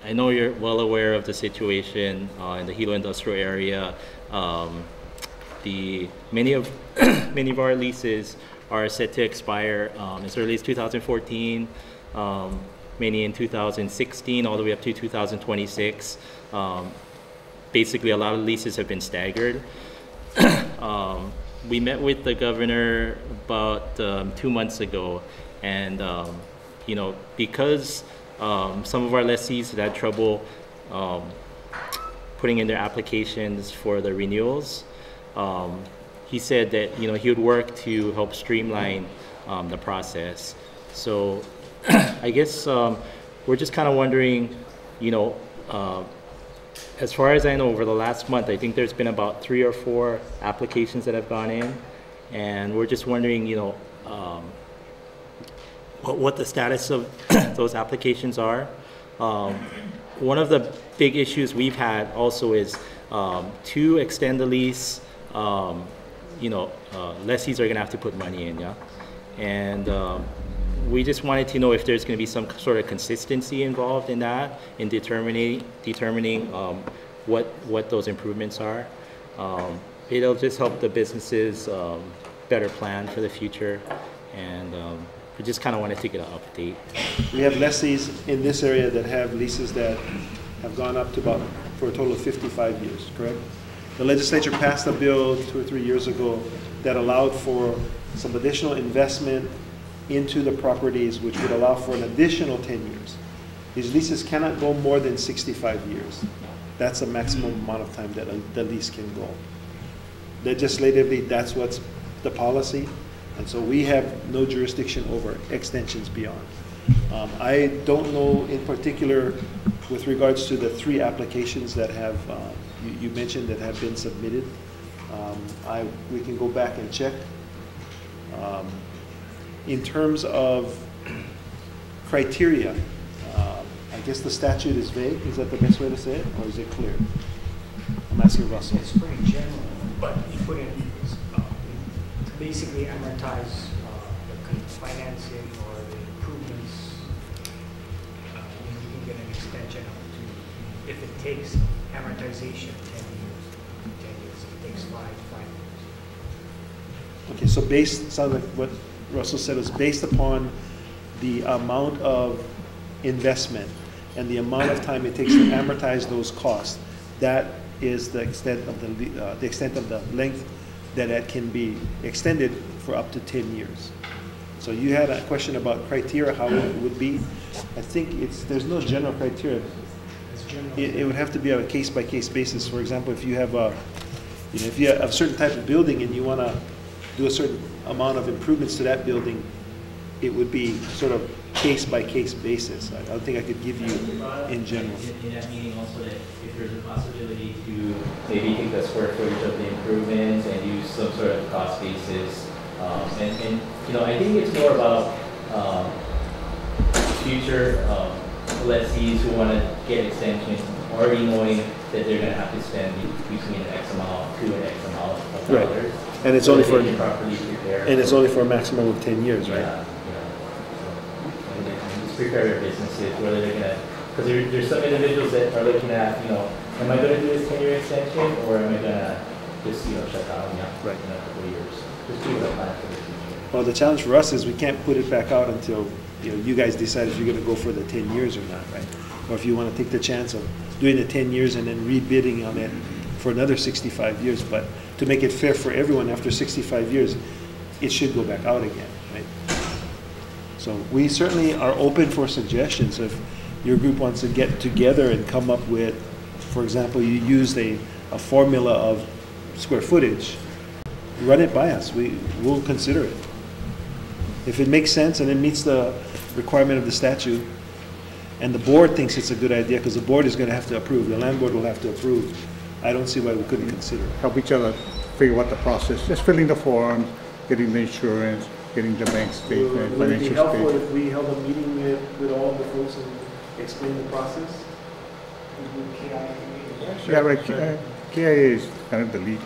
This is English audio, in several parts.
I know you're well aware of the situation in the Hilo industrial area. Many of many of our leases are set to expire as early as 2014, many in 2016, all the way up to 2026. Basically, a lot of leases have been staggered. We met with the governor about 2 months ago, and because some of our lessees had trouble putting in their applications for the renewals, he said that he would work to help streamline the process. So I guess we're just kind of wondering, as far as I know, over the last month, I think there's been about 3 or 4 applications that have gone in, and we're just wondering, what the status of those applications are. One of the big issues we've had also is to extend the lease, lessees are going to have to put money in, yeah? And we just wanted to know if there's going to be some sort of consistency involved in that, in determining what those improvements are. It'll just help the businesses better plan for the future, and we just kind of wanted to get an update. We have lessees in this area that have leases that have gone up to for a total of 55 years, correct? The legislature passed a bill 2 or 3 years ago that allowed for some additional investment into the properties, which would allow for an additional 10 years. These leases cannot go more than 65 years. That's the maximum amount of time that the lease can go. Legislatively, that's what's the policy, and so we have no jurisdiction over extensions beyond. I don't know in particular with regards to the 3 applications that have, you mentioned, that have been submitted. We can go back and check. In terms of criteria, I guess the statute is vague. Is that the best way to say it, or is it clear? I'm asking Russell. It's pretty general, but you put in to basically amortize the financing or the improvements. You can get an extension up to, if it takes amortization 10 years. 10 years. If it takes 5 years. Okay, so sounds like what Russell said is based upon the amount of investment and the amount of time it takes to amortize those costs. That is the extent of the length that can be extended for up to 10 years. So you had a question about criteria, how it would be. I think there's no general criteria. It would have to be on a case-by-case basis. For example, if you have if you have a certain type of building and you want to do a certain amount of improvements to that building, it would be sort of case-by-case basis. I don't think I could give you in general. In that meeting also, that if there's a possibility to maybe take the square footage of the improvements and use some sort of cost basis, I think it's more about future lessees who want to get extensions, already knowing that they're going to have to spend between X amount to an X amount of dollars. Right. And it's only for it's only for a maximum of 10 years, right? Yeah. Just prepare your businesses whether they're gonna, because there's some individuals that are looking at, am I going to do this 10-year extension, or am I going to just shut down right. in a couple of years? Just do a plan for the future. Well, the challenge for us is we can't put it back out until you guys decide if you're going to go for the 10 years or not, right? Or if you want to take the chance of doing the 10 years and then rebidding on it for another 65 years. But to make it fair for everyone, after 65 years, it should go back out again, right? So we certainly are open for suggestions. If your group wants to get together and come up with, for example, you used a formula of square footage, run it by us. We'll consider it. If it makes sense and it meets the requirement of the statute, and the board thinks it's a good idea, because the board is going to have to approve, the land board will have to approve, I don't see why we couldn't consider it. Help each other figure out the process, just filling the forms, getting the insurance, getting the bank statement, Would it be financial helpful statement. if we held a meeting with all the folks and explained the process? Yeah, right. KIA is kind of the lead.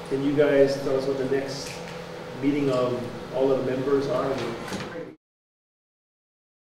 Can you guys tell us what the next meeting of all of the members are?